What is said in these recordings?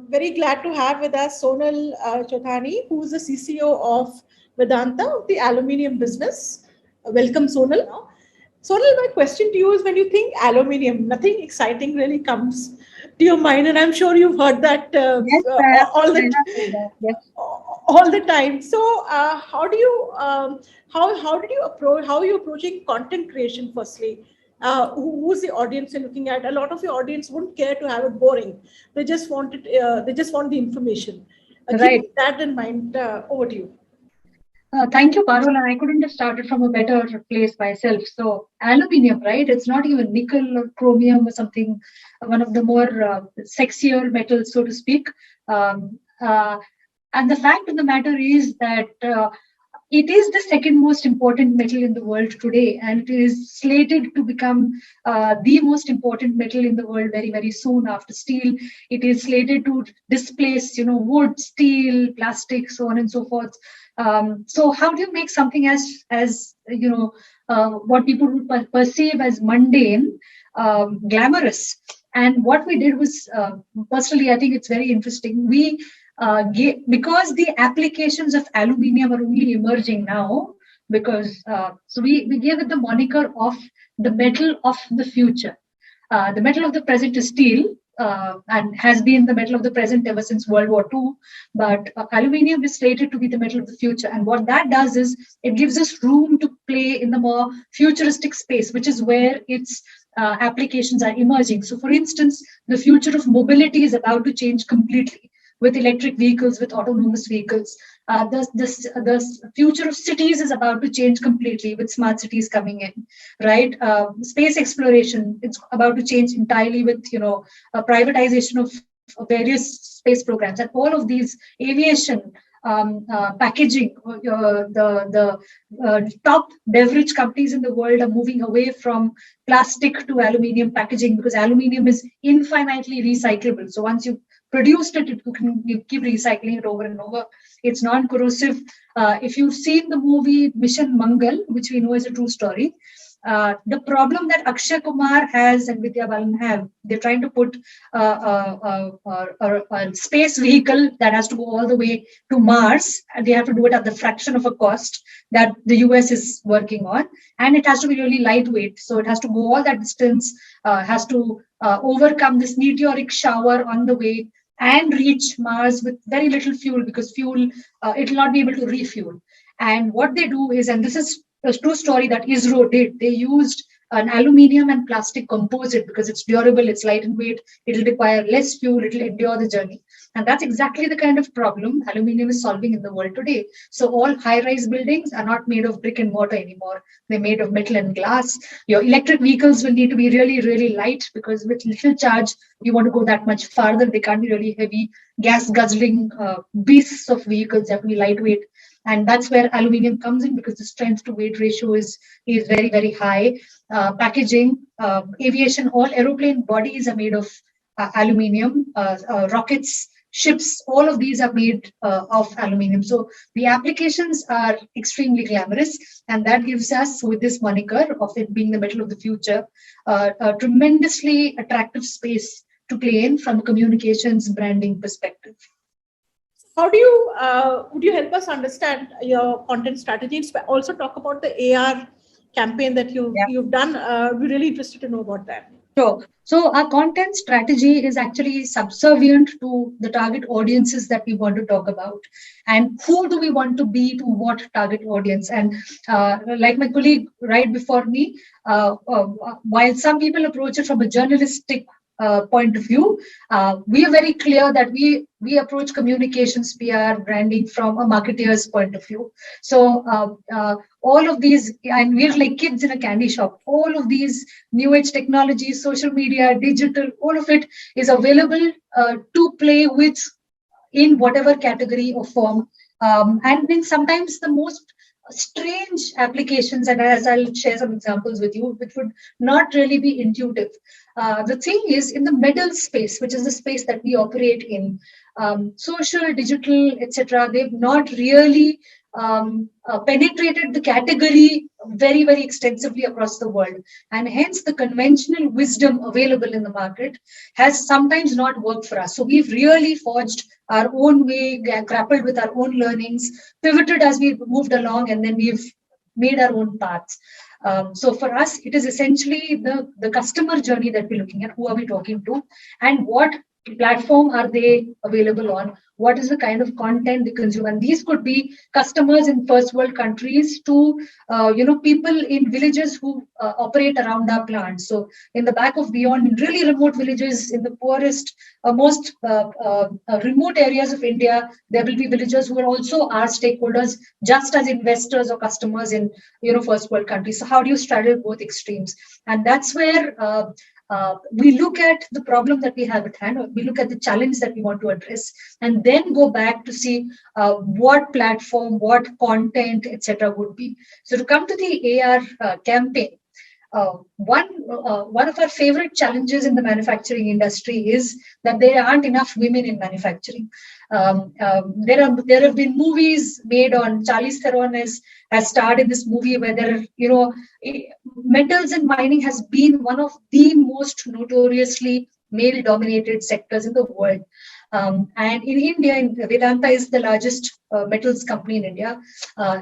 Very glad to have with us Sonal Choithani, who is the CCO of Vedanta, the aluminium business. Welcome, Sonal. Sonal, my question to you is when you think aluminium, nothing exciting really comes to your mind, and I'm sure you've heard that Yes, all I the have heard that. Yes. all the time. So, how do you how did you approach? How are you approaching content creation? Firstly, who's the audience you're looking at? A lot of your audience wouldn't care to have it boring. They just want it. They just want the information. Right. Keeping that in mind, over to you. Thank you, Parul. And I couldn't have started from a better place myself. So, aluminium, right? It's not even nickel or chromium or something, one of the more sexier metals, so to speak. Um, uh, and the fact of the matter is that it is the second most important metal in the world today, and it is slated to become the most important metal in the world very, very soon after steel. It is slated to displace, wood, steel, plastic, so on and so forth. So, how do you make something as what people would perceive as mundane, glamorous? And what we did was, personally, I think it's very interesting. Because the applications of aluminium are only emerging now, because we gave it the moniker of the metal of the future. The metal of the present is steel, and has been the metal of the present ever since World War II. But aluminium is slated to be the metal of the future. And what that does is it gives us room to play in the more futuristic space, which is where its applications are emerging. So, for instance, the future of mobility is about to change completely with electric vehicles, with autonomous vehicles. The future of cities is about to change completely with smart cities coming in, right? Space exploration, it's about to change entirely with, privatization of various space programs. And all of these, aviation, packaging, the top beverage companies in the world are moving away from plastic to aluminium packaging because aluminium is infinitely recyclable. So once you produced it, you keep recycling it over and over. It's non-corrosive. If you've seen the movie Mission Mangal, which we know is a true story, the problem that Akshay Kumar has and Vidya Balan have, they're trying to put a space vehicle that has to go all the way to Mars, and they have to do it at the fraction of a cost that the US is working on, and it has to be really lightweight. So it has to go all that distance, has to overcome this meteoric shower on the way, and reach Mars with very little fuel because fuel it will not be able to refuel. And what they do is, and this is a true story that ISRO did, they used an aluminium and plastic composite because it's durable, it's light in weight, it'll require less fuel, it'll endure the journey. And that's exactly the kind of problem aluminium is solving in the world today. So all high-rise buildings are not made of brick and mortar anymore. They're made of metal and glass. Your electric vehicles will need to be really, really light because with little charge, you want to go that much farther. They can't be really heavy, gas guzzling beasts of vehicles. They have to be lightweight. And that's where aluminium comes in because the strength to weight ratio is very, very high. Packaging, aviation, all aeroplane bodies are made of aluminium. Rockets, ships, all of these are made of aluminium. So the applications are extremely glamorous, and that gives us, with this moniker of it being the metal of the future, a tremendously attractive space to play in from a communications branding perspective. How do you would you help us understand your content strategy? Also talk about the AR campaign that you've done. We're really interested to know about that. Sure. So our content strategy is actually subservient to the target audiences that we want to talk about, and who do we want to be to what target audience. And like my colleague right before me, while some people approach it from a journalistic point of view, we are very clear that we approach communications, PR, branding from a marketeer's point of view. So all of these, and we're like kids in a candy shop. All of these new age technologies, social media, digital, all of it is available to play with in whatever category or form. And then sometimes the most strange applications, and as I'll share some examples with you, which would not really be intuitive. The thing is, in the middle space, which is the space that we operate in, social, digital, etc., they've not really penetrated the category very, very extensively across the world. And hence the conventional wisdom available in the market has sometimes not worked for us. So we've really forged our own way, grappled with our own learnings, pivoted as we moved along, and then we've made our own paths. So for us, it is essentially the customer journey that we're looking at. Who are we talking to, and what platform are they available on? What is the kind of content they consume? And these could be customers in first world countries to people in villages who operate around our plants. So in the back of beyond, in really remote villages, in the poorest, most remote areas of India, there will be villagers who are also our stakeholders, just as investors or customers in first world countries. So how do you straddle both extremes? And that's where we look at the problem that we have at hand, or we look at the challenge that we want to address, and then go back to see what platform, what content, etc. would be. So to come to the AR campaign, one of our favorite challenges in the manufacturing industry is that there aren't enough women in manufacturing. There have been movies made on Charlize Theron has starred in this movie where metals and mining has been one of the most notoriously male dominated sectors in the world. And in India, Vedanta is the largest metals company in India.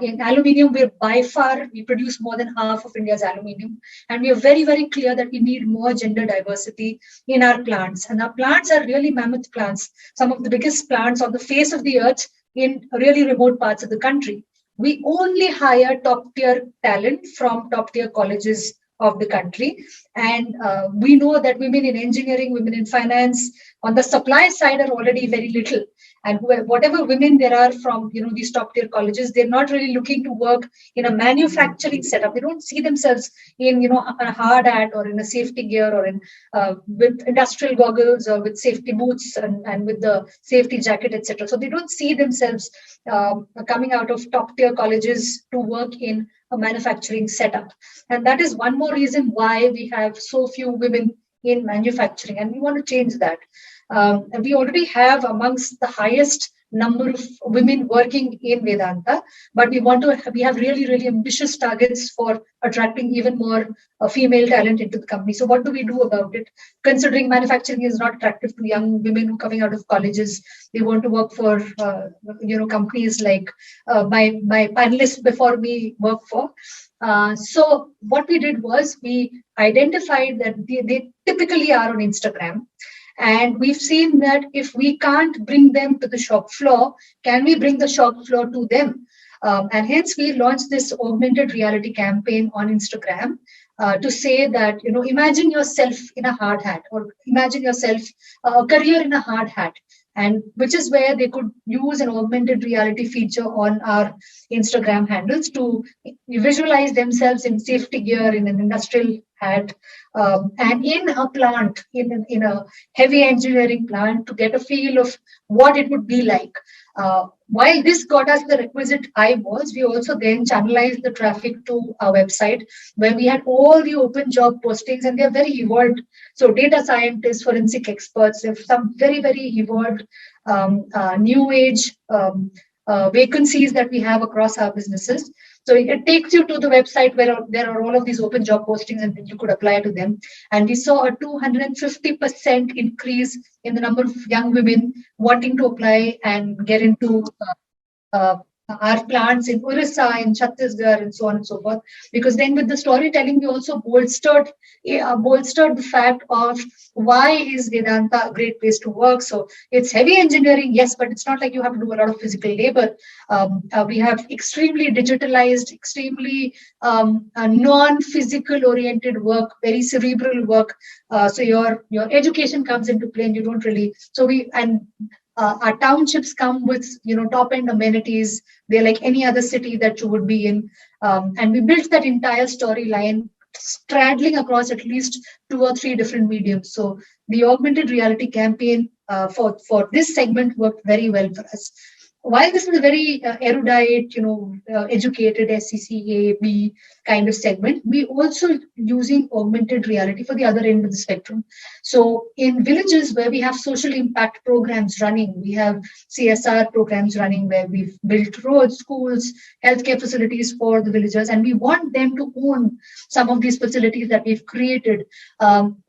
In aluminium, we produce more than half of India's aluminium. And we are very, very clear that we need more gender diversity in our plants. And our plants are really mammoth plants, some of the biggest plants on the face of the earth in really remote parts of the country. We only hire top tier talent from top tier colleges of the country. And we know that women in engineering, women in finance, on the supply side are already very little. And whatever women there are from these top tier colleges, they're not really looking to work in a manufacturing setup. They don't see themselves in a hard hat or in a safety gear or in with industrial goggles or with safety boots and with the safety jacket, etc. So they don't see themselves coming out of top tier colleges to work in a manufacturing setup. And that is one more reason why we have so few women in manufacturing, and we want to change that. And we already have amongst the highest number of women working in Vedanta, but we have really, really ambitious targets for attracting even more female talent into the company. So what do we do about it? Considering manufacturing is not attractive to young women who are coming out of colleges, they want to work for companies like my panelists before me work for. So what we did was we identified that they typically are on Instagram. And we've seen that if we can't bring them to the shop floor, can we bring the shop floor to them? And hence we launched this augmented reality campaign on Instagram to say that, imagine yourself in a hard hat, or imagine yourself a career in a hard hat. And which is where they could use an augmented reality feature on our Instagram handles to visualize themselves in safety gear, in an industrial hat, and in a plant, in a heavy engineering plant, to get a feel of what it would be like. While this got us the requisite eyeballs, we also then channelized the traffic to our website, where we had all the open job postings, and they're very evolved. So data scientists, forensic experts, they have some very, very evolved new age vacancies that we have across our businesses. So it takes you to the website where there are all of these open job postings, and then you could apply to them. And we saw a 250% increase in the number of young women wanting to apply and get into our plants in Orissa, in Chhattisgarh, and so on and so forth. Because then with the storytelling, we also bolstered the fact of why is Vedanta a great place to work. So it's heavy engineering, yes, but it's not like you have to do a lot of physical labor. We have extremely digitalized, extremely non-physical oriented work, very cerebral work. So your education comes into play, and you don't really. Our townships come with top end amenities. They're like any other city that you would be in, and we built that entire storyline straddling across at least 2 or 3 different mediums. So the augmented reality campaign for this segment worked very well for us. While this is a very erudite, educated SCCA, B kind of segment. We also using augmented reality for the other end of the spectrum. So in villages where we have social impact programs running, we have CSR programs running where we've built roads, schools, healthcare facilities for the villagers, and we want them to own some of these facilities that we've created.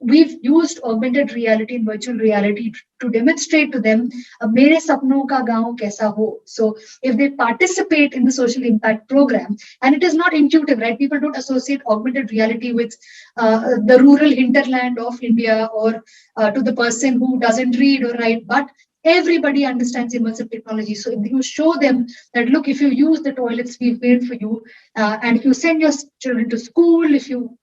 We've used augmented reality and virtual reality to demonstrate to them, "Mere sapno ka gaon kaisa ho." So if they participate in the social impact program, and it is not intuitive, right? People don't associate augmented reality with the rural hinterland of India or to the person who doesn't read or write, but everybody understands immersive technology. So if you show them that, look, if you use the toilets we've made for you, and if you send your children to school, if you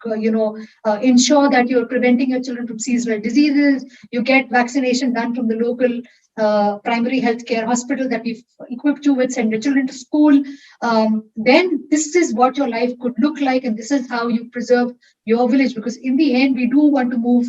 ensure that you're preventing your children from seasonal diseases, you get vaccination done from the local primary healthcare hospital that we've equipped you with, send your children to school, then this is what your life could look like, and this is how you preserve your village. Because in the end, we do want to move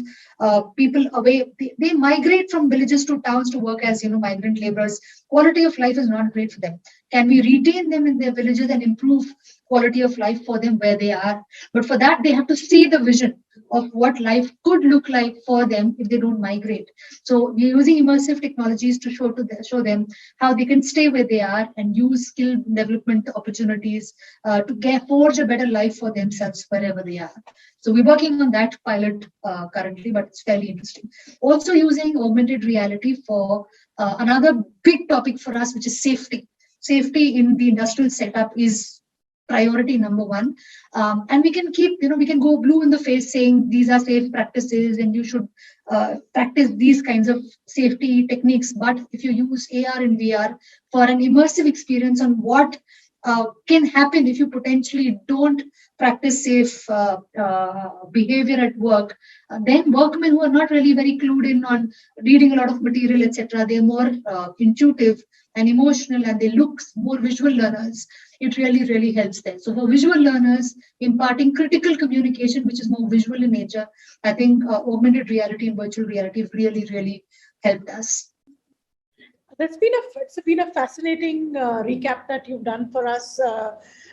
people away. They migrate from villages to towns to work as migrant laborers. Quality of life is not great for them. Can we retain them in their villages and improve quality of life for them where they are? But for that, they have to see the vision of what life could look like for them if they don't migrate. So we're using immersive technologies to show them how they can stay where they are and use skill development opportunities to forge a better life for themselves wherever they are. So we're working on that pilot currently, but it's fairly interesting. Also using augmented reality for another big topic for us, which is safety. Safety in the industrial setup is priority number one. And we can we can go blue in the face saying these are safe practices and you should practice these kinds of safety techniques. But if you use AR and VR for an immersive experience on what can happen if you potentially don't practice safe behavior at work, then workmen who are not really very clued in on reading a lot of material, etc., they're more intuitive and emotional, and they look more visual learners. It really, really helps them. So for visual learners, imparting critical communication, which is more visual in nature, I think augmented reality and virtual reality have really, really helped us. It's been a fascinating recap that you've done for us,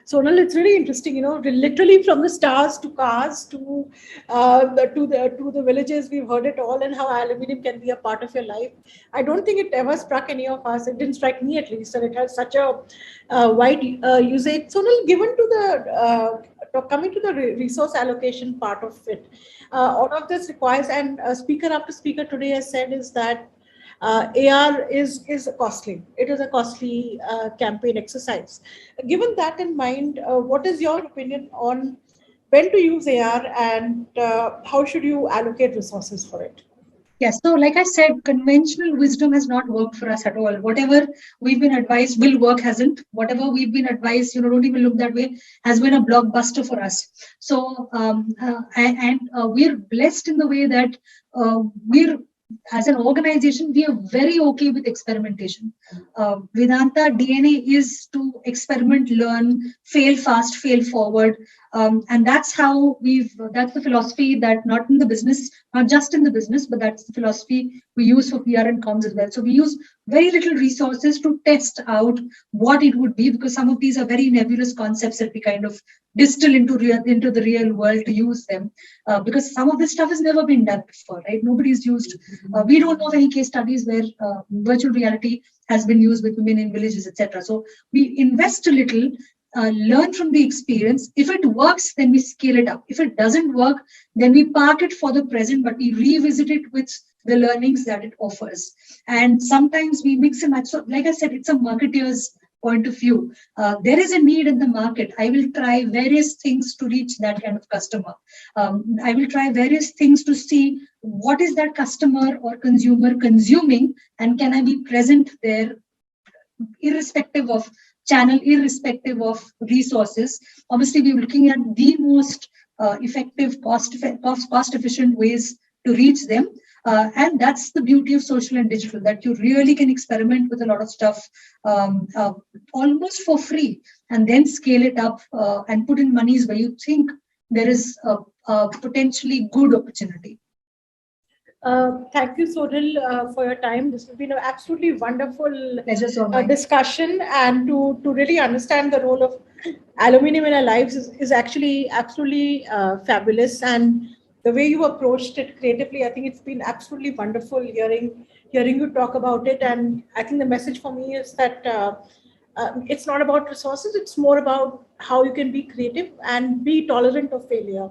Sonal. It's really interesting, literally from the stars to cars to the villages. We've heard it all, and how aluminium can be a part of your life. I don't think it ever struck any of us. It didn't strike me at least, and it has such a wide usage. Sonal, given to the coming to the resource allocation part of it, all of this requires, and speaker after speaker today has said, is that AR is costly. It is a costly campaign exercise. Given that in mind, what is your opinion on when to use AR, and how should you allocate resources for it? Yes, so like I said, conventional wisdom has not worked for us at all. Whatever we've been advised will work, hasn't. Whatever we've been advised, don't even look that way, has been a blockbuster for us. So, we're blessed in the way that we're as an organization, we are very okay with experimentation. Vedanta DNA is to experiment, learn, fail fast, fail forward. And that's that's the philosophy that not in the business, not just in the business, but that's the philosophy we use for PR and comms as well. So we use very little resources to test out what it would be, because some of these are very nebulous concepts that we kind of distill into the real world to use them, because some of this stuff has never been done before, right? Nobody's used. We don't know of any case studies where virtual reality has been used with women in villages, etc. So we invest a little, learn from the experience. If it works, then we scale it up. If it doesn't work, then we park it for the present, but we revisit it with the learnings that it offers. And sometimes we mix and match. So like I said, it's a marketeer's point of view. There is a need in the market. I will try various things to reach that kind of customer. I will try various things to see what is that customer or consumer consuming, and can I be present there irrespective of channel, irrespective of resources. Obviously, we're looking at the most effective, cost efficient ways to reach them. And that's the beauty of social and digital, that you really can experiment with a lot of stuff almost for free, and then scale it up and put in monies where you think there is a potentially good opportunity. Thank you, Sonal, for your time. This has been an absolutely wonderful Pleasure, discussion, and to really understand the role of aluminium in our lives is actually absolutely fabulous, and the way you approached it creatively, I think it's been absolutely wonderful hearing you talk about it. And I think the message for me is that it's not about resources; it's more about how you can be creative and be tolerant of failure,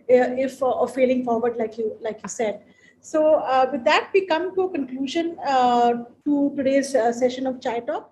if of failing forward, like you said. So with that, we come to a conclusion to today's session of Chai Talk.